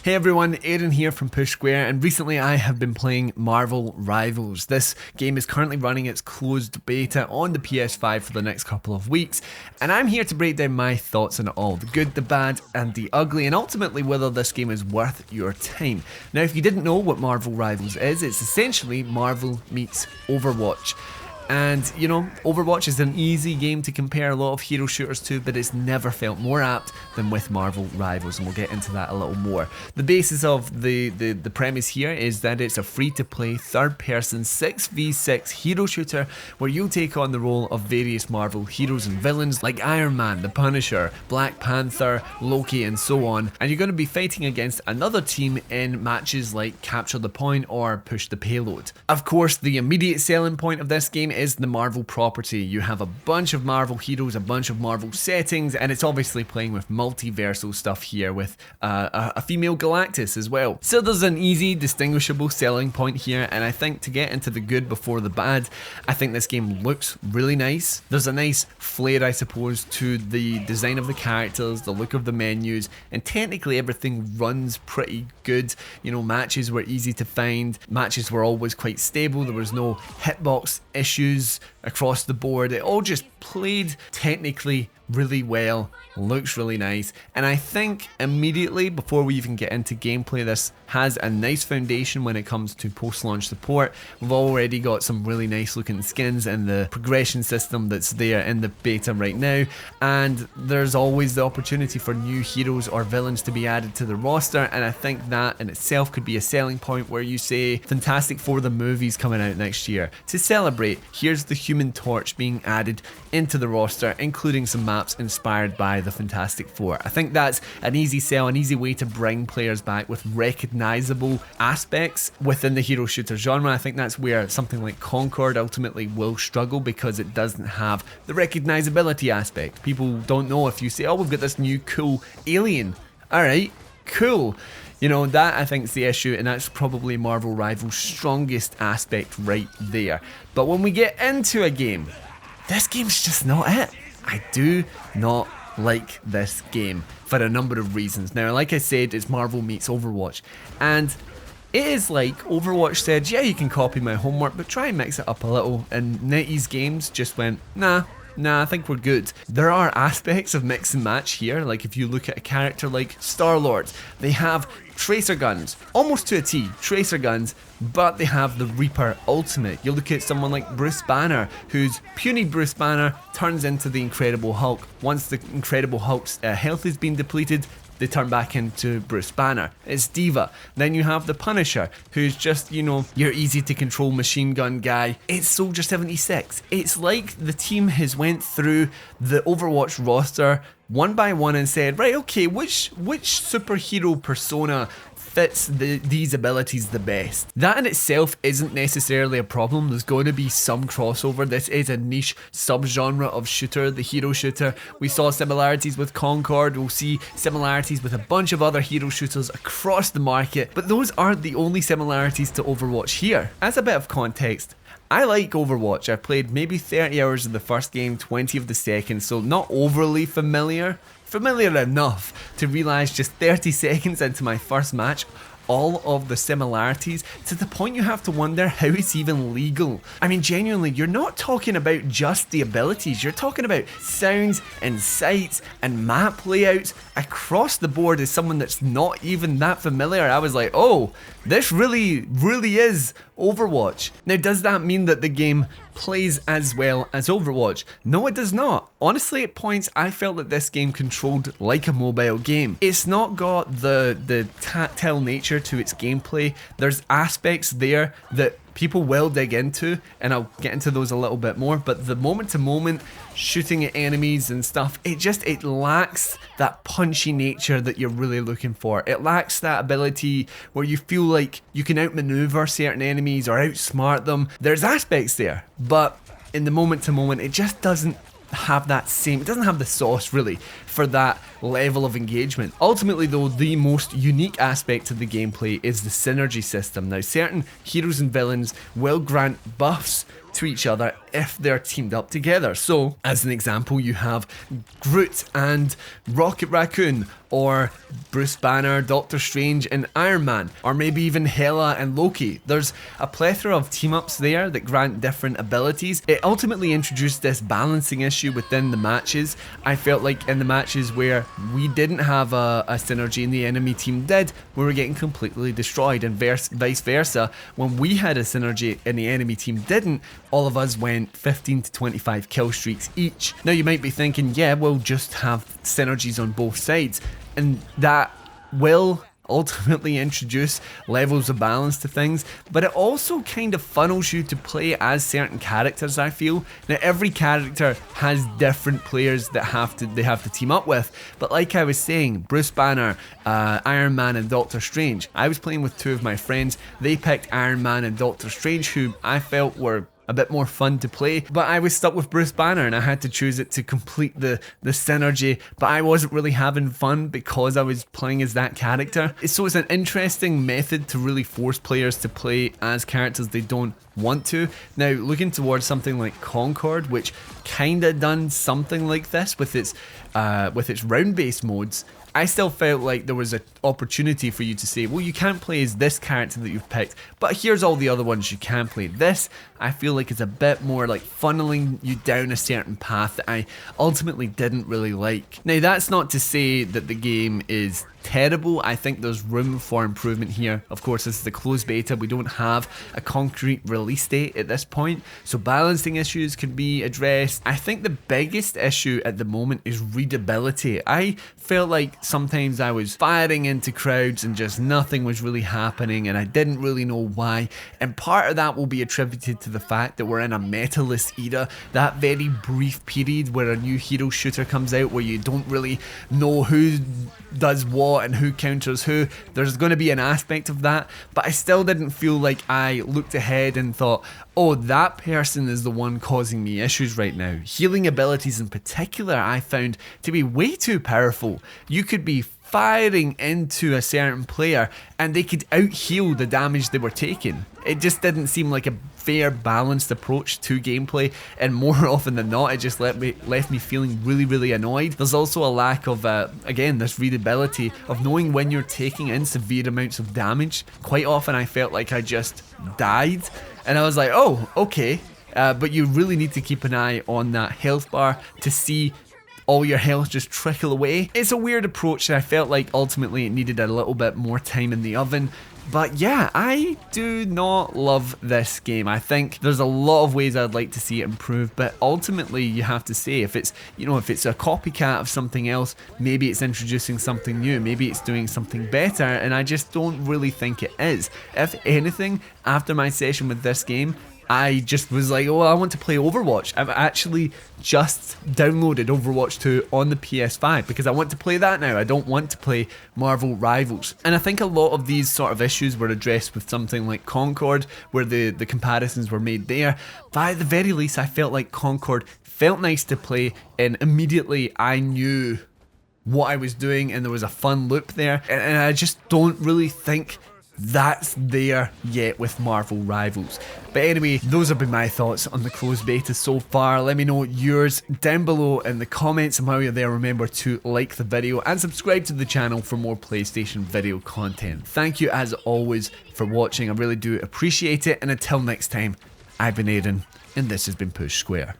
Hey everyone, Aaron here from Push Square, and recently I have been playing Marvel Rivals. This game is currently running its closed beta on the PS5 for the next couple of weeks, and I'm here to break down my thoughts on it all, the good, the bad, and the ugly, and ultimately whether this game is worth your time. Now, if you didn't know what Marvel Rivals is, it's essentially Marvel meets Overwatch. And, you know, Overwatch is an easy game to compare a lot of hero shooters to, but it's never felt more apt than with Marvel Rivals, and we'll get into that a little more. The basis of the premise here is that it's a free-to-play, third-person 6v6 hero shooter where you'll take on the role of various Marvel heroes and villains like Iron Man, the Punisher, Black Panther, Loki, and so on, and you're going to be fighting against another team in matches like Capture the Point or Push the Payload. Of course, the immediate selling point of this game is the Marvel property. You have a bunch of Marvel heroes, a bunch of Marvel settings, and it's obviously playing with multiversal stuff here with a female Galactus as well. So there's an easy, distinguishable selling point here, and I think to get into the good before the bad, I think this game looks really nice. There's a nice flair, I suppose, to the design of the characters, the look of the menus, and technically everything runs pretty good. You know, matches were easy to find, matches were always quite stable, there was no hitbox issues across the board. It all just played technically really well, looks really nice, and I think immediately before we even get into gameplay, this has a nice foundation when it comes to post-launch support. We've already got some really nice looking skins in the progression system that's there in the beta right now, and there's always the opportunity for new heroes or villains to be added to the roster, and I think that in itself could be a selling point where you say Fantastic Four the movie's coming out next year. To celebrate, here's the Human Torch being added into the roster, including some maps inspired by the Fantastic Four. I think that's an easy sell, an easy way to bring players back with recognizable aspects within the hero shooter genre. I think that's where something like Concord ultimately will struggle because it doesn't have the recognizability aspect. People don't know if you say, oh, we've got this new cool alien. Alright, cool. You know, that I think is the issue, and that's probably Marvel Rivals' strongest aspect right there. But when we get into a game, this game's just not it. I do not like this game for a number of reasons. Now, like I said, it's Marvel meets Overwatch, and it is like Overwatch said, yeah, you can copy my homework, but try and mix it up a little, and NetEase Games just went, nah, I think we're good. There are aspects of mix and match here, like if you look at a character like Star-Lord, they have tracer guns, almost to a T, tracer guns, but they have the Reaper ultimate. You look at someone like Bruce Banner, whose puny Bruce Banner turns into the Incredible Hulk. Once the Incredible Hulk's health has been depleted, they turn back into Bruce Banner. It's Diva. Then you have the Punisher, who's just, you know, your easy to control machine gun guy. It's Soldier 76. It's like the team has went through the Overwatch roster one by one and said, right, okay, which superhero persona fits these abilities the best? That in itself isn't necessarily a problem. There's going to be some crossover. This is a niche subgenre of shooter, the hero shooter. We saw similarities with Concord. We'll see similarities with a bunch of other hero shooters across the market, but those aren't the only similarities to Overwatch here. As a bit of context, I like Overwatch. I've played maybe 30 hours of the first game, 20 of the second, so not overly familiar enough to realise just 30 seconds into my first match all of the similarities to the point you have to wonder how it's even legal. I mean, genuinely, you're not talking about just the abilities, you're talking about sounds and sights and map layouts across the board. As someone that's not even that familiar, I was like, oh, this really is Overwatch. Now, does that mean that the game plays as well as Overwatch? No, it does not. Honestly, at points, I felt that this game controlled like a mobile game. It's not got the tactile nature to its gameplay. There's aspects there that people will dig into, and I'll get into those a little bit more, but the moment to moment shooting at enemies and stuff, it lacks that punchy nature that you're really looking for. It lacks that ability where you feel like you can outmaneuver certain enemies or outsmart them. There's aspects there, but in the moment to moment, it just doesn't have that same, it doesn't have the sauce really for that level of engagement. Ultimately though, the most unique aspect of the gameplay is the synergy system. Now certain heroes and villains will grant buffs to each other if they're teamed up together. So as an example, you have Groot and Rocket Raccoon, or Bruce Banner, Doctor Strange and Iron Man, or maybe even Hela and Loki. There's a plethora of team-ups there that grant different abilities. It ultimately introduced this balancing issue within the matches. I felt like in the matches where we didn't have a synergy and the enemy team did, we were getting completely destroyed, and vice versa. When we had a synergy and the enemy team didn't, all of us went 15 to 25 kill streaks each. Now you might be thinking, yeah, we'll just have synergies on both sides, and that will ultimately introduce levels of balance to things, but it also kind of funnels you to play as certain characters, I feel. Now every character has different players that they have to team up with, but like I was saying, Bruce Banner, Iron Man and Doctor Strange, I was playing with two of my friends. They picked Iron Man and Doctor Strange, who I felt were a bit more fun to play, but I was stuck with Bruce Banner and I had to choose it to complete the synergy, but I wasn't really having fun because I was playing as that character. So it's an interesting method to really force players to play as characters they don't want to. Now looking towards something like Concord, which kinda done something like this with its round-based modes, I still felt like there was an opportunity for you to say, well, you can't play as this character that you've picked, but here's all the other ones you can play. This, I feel like, is a bit more like funneling you down a certain path that I ultimately didn't really like. Now, that's not to say that the game is terrible. I think there's room for improvement here. Of course, this is the closed beta. We don't have a concrete release date at this point, so balancing issues can be addressed. I think the biggest issue at the moment is readability. I felt like sometimes I was firing into crowds and just nothing was really happening, and I didn't really know why, and part of that will be attributed to the fact that we're in a metaless era, that very brief period where a new hero shooter comes out where you don't really know who does what and who counters who. There's going to be an aspect of that, but I still didn't feel like I looked ahead and thought, oh, that person is the one causing me issues right now. Healing abilities in particular I found to be way too powerful. You could be firing into a certain player and they could out heal the damage they were taking. It just didn't seem like a fair, balanced approach to gameplay, and more often than not it just left me feeling really annoyed. There's also a lack of, again, this readability of knowing when you're taking in severe amounts of damage. Quite often I felt like I just died and I was like, oh, okay, but you really need to keep an eye on that health bar to see all your health just trickle away. It's a weird approach and I felt like ultimately it needed a little bit more time in the oven. But yeah, I do not love this game. I think there's a lot of ways I'd like to see it improve, but ultimately you have to say, if it's, you know, if it's a copycat of something else, maybe it's introducing something new, maybe it's doing something better, and I just don't really think it is. If anything, after my session with this game, I just was like, oh, I want to play Overwatch. I've actually just downloaded Overwatch 2 on the PS5 because I want to play that now. I don't want to play Marvel Rivals. And I think a lot of these sort of issues were addressed with something like Concord, where the comparisons were made there. But at the very least, I felt like Concord felt nice to play, and immediately I knew what I was doing and there was a fun loop there. And I just don't really think that's there yet with Marvel Rivals. But anyway, those have been my thoughts on the closed beta so far. Let me know yours down below in the comments, and while you're there, remember to like the video and subscribe to the channel for more PlayStation video content. Thank you as always for watching, I really do appreciate it, and until next time, I've been Aiden, and this has been Push Square.